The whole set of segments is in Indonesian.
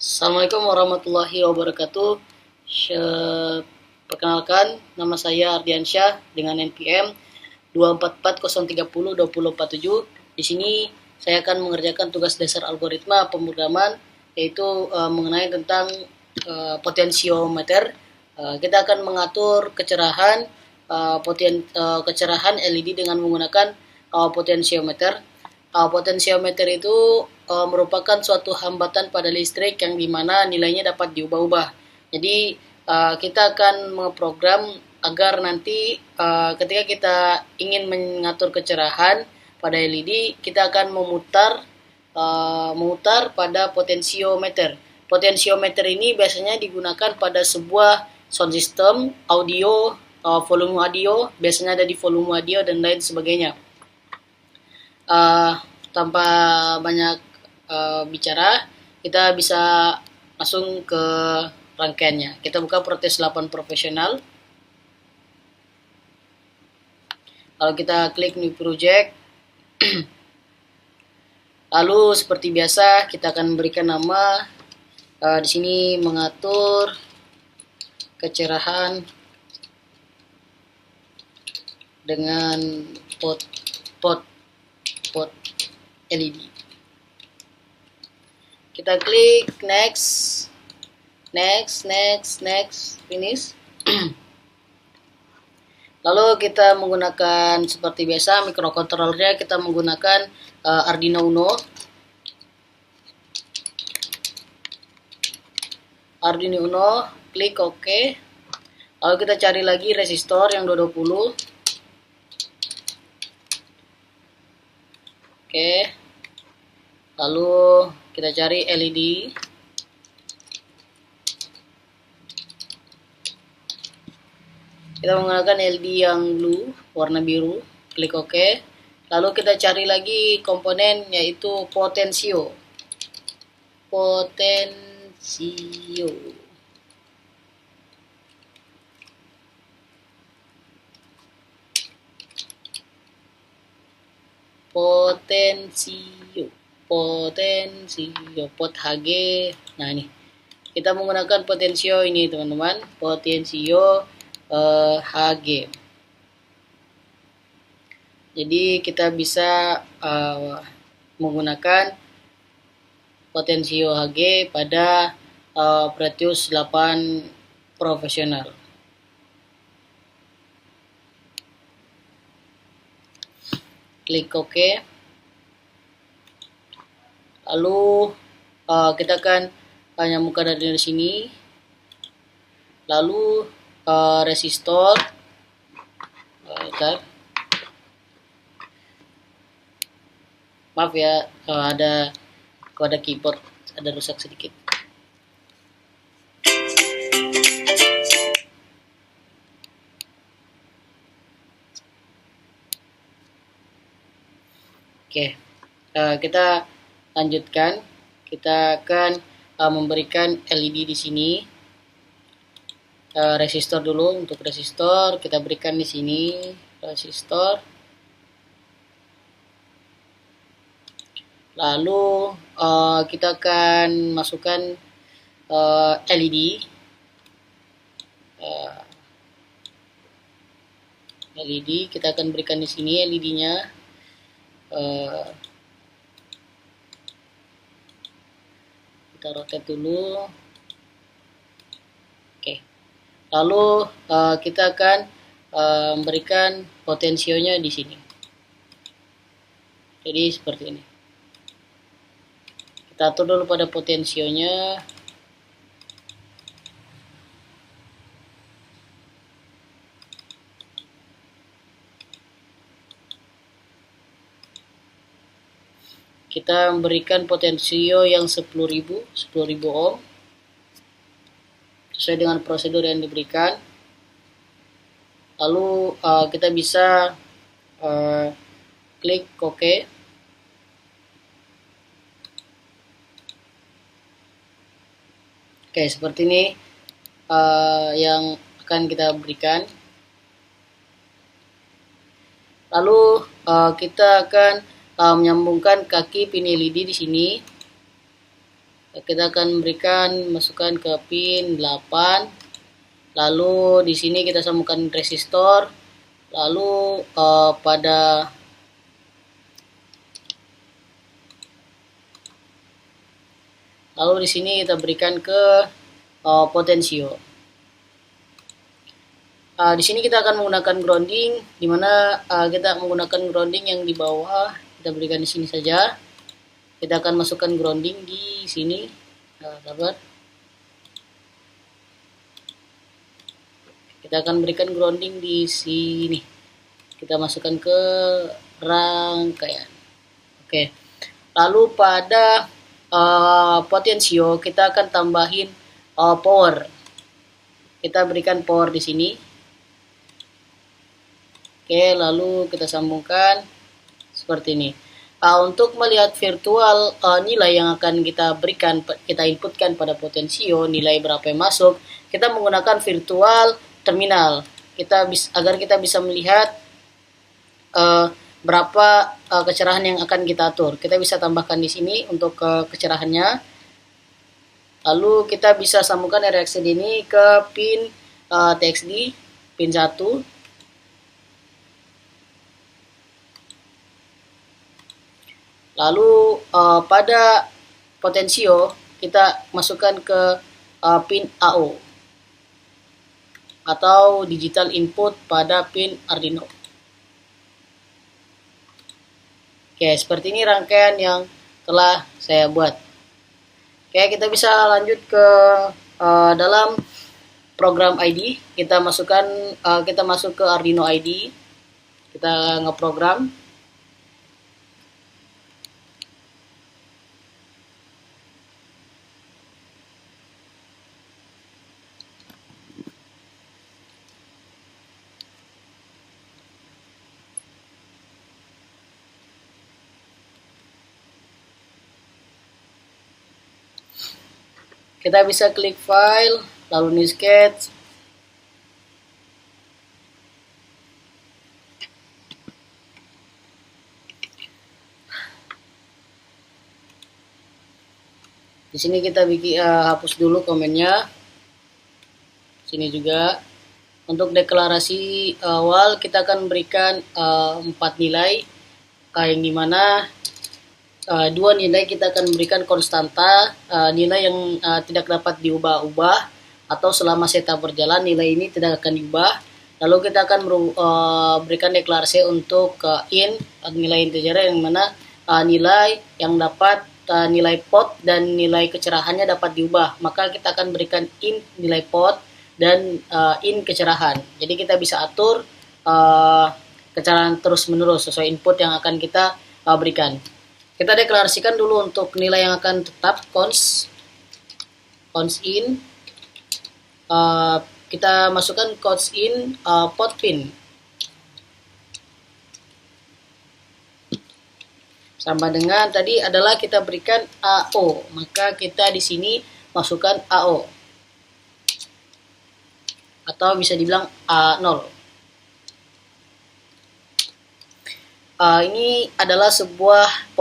Assalamualaikum warahmatullahi wabarakatuh. Perkenalkan, nama saya Ardiansyah dengan NPM 244030247. Di sini saya akan mengerjakan tugas dasar algoritma pemrograman, yaitu mengenai tentang potensiometer. Kita akan mengatur kecerahan kecerahan LED dengan menggunakan potensiometer. Potensiometer itu merupakan suatu hambatan pada listrik yang dimana nilainya dapat diubah-ubah. Jadi kita akan memprogram agar nanti ketika kita ingin mengatur kecerahan pada LED, kita akan memutar pada potensiometer. Potensiometer ini biasanya digunakan pada sebuah sound system, audio, volume audio, biasanya ada di volume audio dan lain sebagainya. Tanpa banyak bicara, kita bisa langsung ke rangkaiannya. Kita buka Protes 8 Profesional. Kalau kita klik New Project, lalu seperti biasa kita akan berikan nama. Di sini mengatur kecerahan dengan pot LED. Kita klik next, finish. Lalu kita menggunakan seperti biasa microcontrollernya, kita menggunakan Arduino Uno. Klik OK. Lalu kita cari lagi resistor yang 220. Oke. Lalu kita cari LED. Kita menggunakan LED yang blue, warna biru. Klik OK. Lalu kita cari lagi komponen yaitu potensio. Potensio pot HG. Nah, ini kita menggunakan potensio ini, teman-teman, potensio HG. Jadi kita bisa menggunakan potensio HG pada Proteus 8 Profesional. Klik OK. Lalu kita akan nyambungkan dari sini. Lalu resistor. Maaf ya, ada keyboard ada rusak sedikit. Oke, kita lanjutkan. Kita akan memberikan LED di sini. Resistor dulu. Untuk resistor kita berikan di sini resistor. Lalu kita akan masukkan LED. LED kita akan berikan di sini LED-nya. Kita rotate dulu. Oke. Lalu kita akan memberikan potensionya di sini. Jadi seperti ini. Kita atur dulu pada potensionya. Kita memberikan potensio yang 10.000 ohm sesuai dengan prosedur yang diberikan. Lalu kita bisa klik OK. Oke, seperti ini yang akan kita berikan. Lalu kita akan menyambungkan kaki pin LED di sini. Kita akan berikan masukan ke pin 8. Lalu di sini kita sambungkan resistor. Lalu di sini kita berikan ke potensio. Di sini kita akan menggunakan grounding, di mana kita menggunakan grounding yang di bawah. Kita berikan di sini saja. Kita akan masukkan grounding di sini. Sabar. Kita akan berikan grounding di sini. Kita masukkan ke rangkaian. Oke. Lalu pada potensio kita akan tambahin power. Kita berikan power di sini. Oke, lalu kita sambungkan seperti ini. Untuk melihat virtual nilai yang akan kita berikan, kita inputkan pada potensio, nilai berapa yang masuk, kita menggunakan virtual terminal. Agar kita bisa melihat berapa kecerahan yang akan kita atur. Kita bisa tambahkan di sini untuk kecerahannya. Lalu kita bisa sambungkan RxD ini ke pin TXD, pin 1. Lalu pada potensio kita masukkan ke pin AO atau digital input pada pin Arduino. Oke, seperti ini rangkaian yang telah saya buat. Oke, kita bisa lanjut ke dalam program ID. Kita masuk ke Arduino ID. Kita ngeprogram. Kita bisa klik file, lalu new sketch. Di sini kita hapus dulu komennya. Sini juga. Untuk deklarasi awal kita akan berikan 4 nilai, yang dimana 2 nilai kita akan memberikan konstanta, nilai yang tidak dapat diubah-ubah atau selama setup berjalan nilai ini tidak akan diubah. Lalu kita akan berikan deklarasi untuk in, nilai integer yang mana nilai yang dapat nilai pot dan nilai kecerahannya dapat diubah. Maka kita akan berikan in nilai pot dan in kecerahan. Jadi kita bisa atur kecerahan terus menerus sesuai input yang akan kita berikan. Kita deklarasikan dulu untuk nilai yang akan tetap const in. Kita masukkan const in pot pin sama dengan tadi adalah kita berikan AO, maka kita di sini masukkan AO atau bisa dibilang A0. Ini adalah sebuah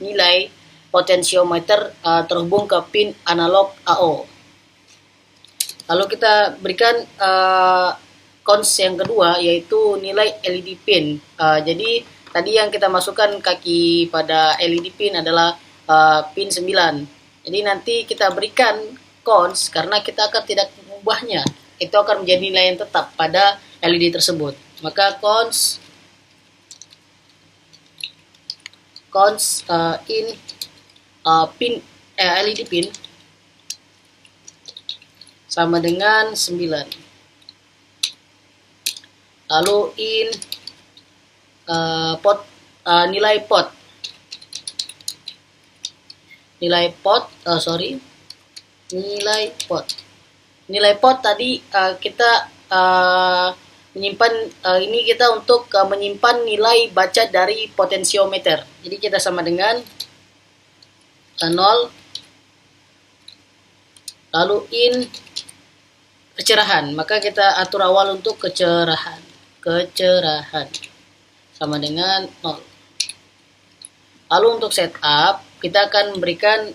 nilai potensiometer terhubung ke pin analog AO. Lalu kita berikan cons yang kedua yaitu nilai LED pin. Jadi tadi yang kita masukkan kaki pada LED pin adalah pin 9. Jadi nanti kita berikan cons karena kita akan tidak mengubahnya. Itu akan menjadi nilai yang tetap pada LED tersebut. Maka cons in pin LED pin sama dengan 9. Lalu in nilai pot tadi kita menyimpan ini kita untuk menyimpan nilai baca dari potensiometer. Jadi kita sama dengan 0. Lalu in kecerahan, maka kita atur awal untuk kecerahan sama dengan 0. Lalu untuk setup kita akan memberikan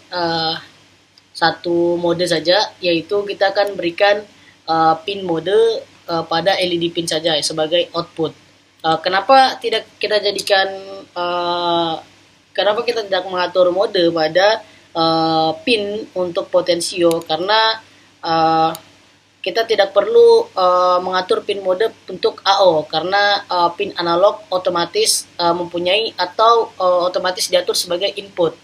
satu mode saja, yaitu kita akan berikan pin mode pada LED pin saja sebagai output. Kenapa tidak kita jadikan kenapa kita tidak mengatur mode pada pin untuk potensio? Karena kita tidak perlu mengatur pin mode untuk AO, karena pin analog otomatis mempunyai atau otomatis diatur sebagai input.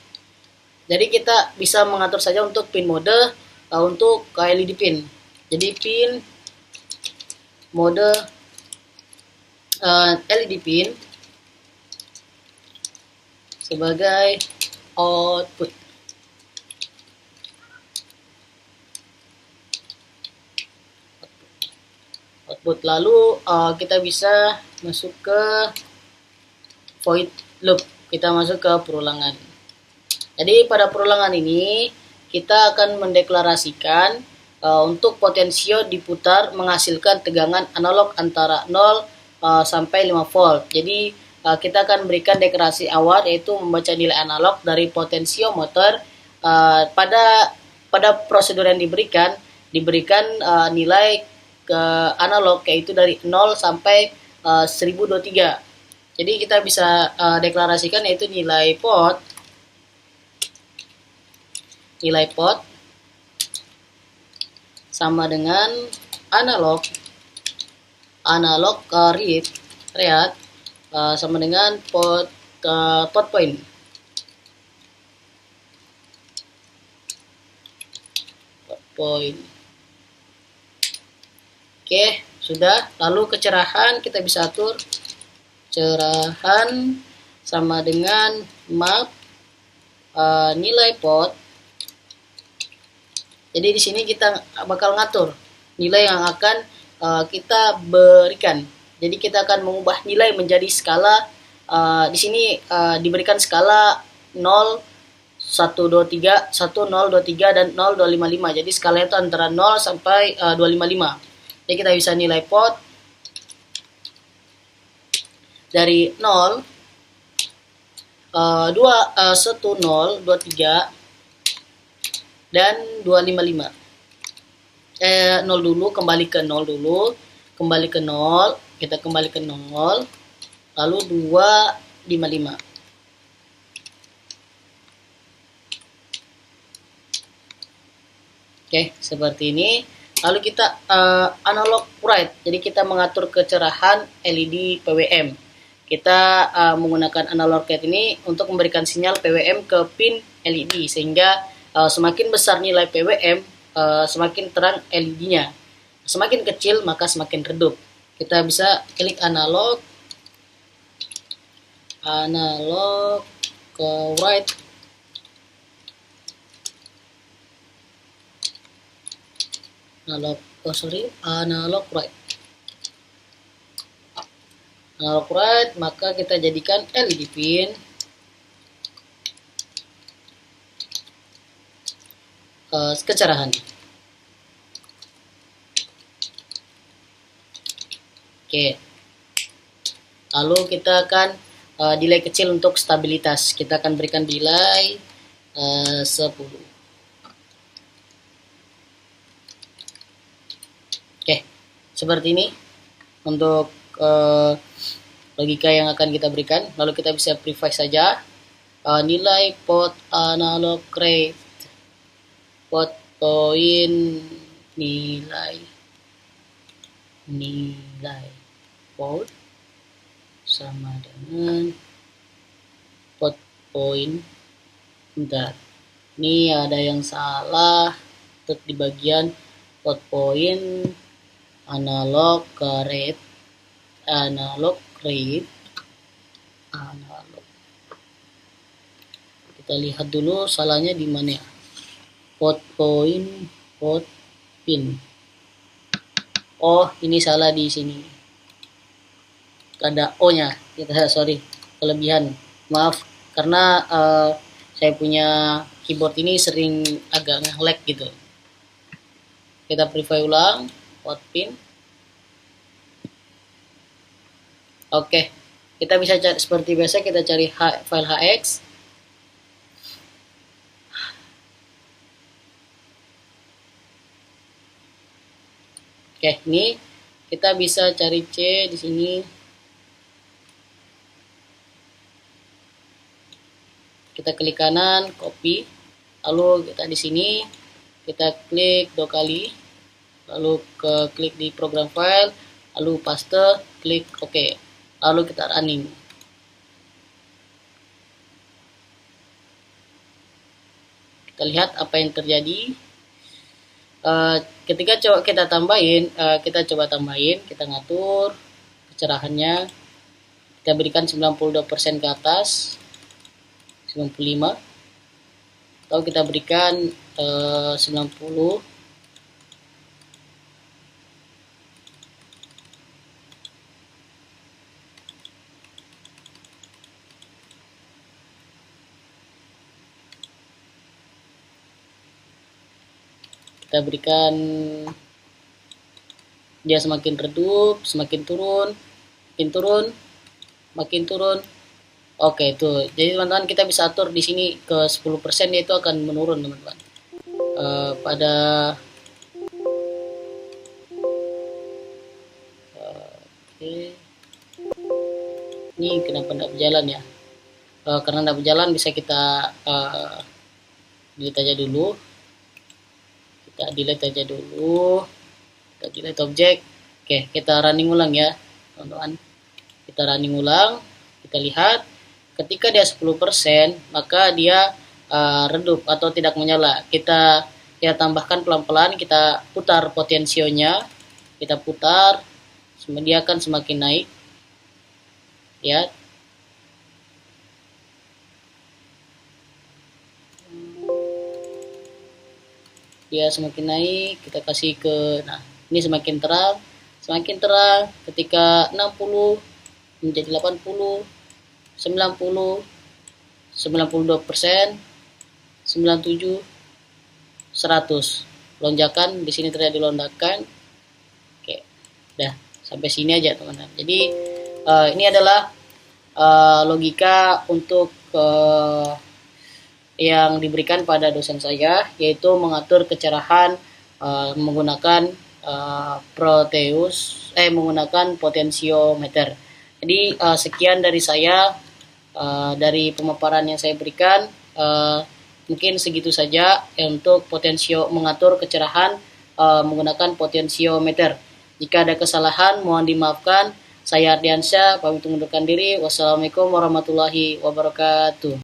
Jadi kita bisa mengatur saja untuk pin mode untuk LED pin. Jadi pin mode LED pin sebagai output. Lalu kita bisa masuk ke void loop. Kita masuk ke perulangan. Jadi pada perulangan ini kita akan mendeklarasikan untuk potensio diputar menghasilkan tegangan analog antara 0 sampai 5 volt. Jadi kita akan berikan deklarasi awal, yaitu membaca nilai analog dari potensiometer. Pada prosedur yang diberikan nilai ke analog, yaitu dari 0 sampai 1023. Jadi kita bisa deklarasikan yaitu nilai pot sama dengan analog read sama dengan pot point. Oke, sudah. Lalu kecerahan kita bisa atur cerahan sama dengan map nilai pot. Jadi di sini kita bakal ngatur nilai yang akan kita berikan. Jadi kita akan mengubah nilai menjadi skala. Di sini diberikan skala 0, 1, 2, 3, 1, 0, 2, 3, dan 0, 2, 5, 5. Jadi skala itu antara 0 sampai 255. Jadi kita bisa nilai pot dari 0, 1, 0, 2, 3, dan 255. 0 dulu, kembali ke 0 dulu, kembali ke 0, kita kembali ke 0, lalu 255. Oke, seperti ini. Lalu kita analog write, jadi kita mengatur kecerahan LED PWM. Kita menggunakan analog write ini untuk memberikan sinyal PWM ke pin LED, sehingga semakin besar nilai PWM, semakin terang LED-nya. Semakin kecil, maka semakin redup. Kita bisa klik analog ke write. Analog write, maka kita jadikan LED pin kecerahan. Oke. Lalu kita akan delay kecil untuk stabilitas. Kita akan berikan delay 10. Oke, seperti ini untuk logika yang akan kita berikan. Lalu kita bisa preview saja nilai pot analog rate, pot point nilai pot sama dengan pot point. Bentar, ini ada yang salah untuk di bagian pot point analog rate. Kita lihat dulu salahnya di mana ya. Pot point, pot pin. Oh, ini salah di sini. Ada O-nya. Kelebihan. Maaf, karena saya punya keyboard ini sering agak nge-lag gitu. Kita preview ulang pot pin. Oke, kita bisa cari seperti biasa, kita cari file HX. Oke, ini kita bisa cari C di sini. Kita klik kanan, copy. Lalu kita di sini kita klik 2 kali. Lalu klik di program file, lalu paste, klik OK. Lalu kita running. Kita lihat apa yang terjadi. Ketika kita tambahin, kita ngatur kecerahannya, kita berikan 92% ke atas, 95, atau kita berikan 90. Kita berikan dia semakin redup, semakin turun, makin turun. Oke, itu. Jadi teman-teman kita bisa atur di sini ke 10% dia itu akan menurun, teman-teman. Pada ini kenapa tidak berjalan ya? Karena tidak berjalan bisa kita delete aja dulu. Kita delete objek. Oke, kita running ulang ya teman-teman. Kita running ulang, kita lihat ketika dia 10% maka dia redup atau tidak menyala. Kita tambahkan pelan-pelan, kita putar potensionya, kita putar, dia akan semakin naik ya. Dia semakin naik, kita kasih ke, nah ini semakin terang, ketika 60 menjadi 80, 90, 92%, 97, 100. Lonjakan di sini terjadi lonjakan. Oke, dah sampai sini aja teman-teman. Jadi ini adalah logika untuk yang diberikan pada dosen saya, yaitu mengatur kecerahan menggunakan menggunakan potensiometer. Jadi sekian dari saya, dari pemaparan yang saya berikan. Mungkin segitu saja untuk mengatur kecerahan menggunakan potensiometer. Jika ada kesalahan mohon dimaafkan. Saya Ardiansyah pamit mengundurkan diri. Wassalamualaikum warahmatullahi wabarakatuh.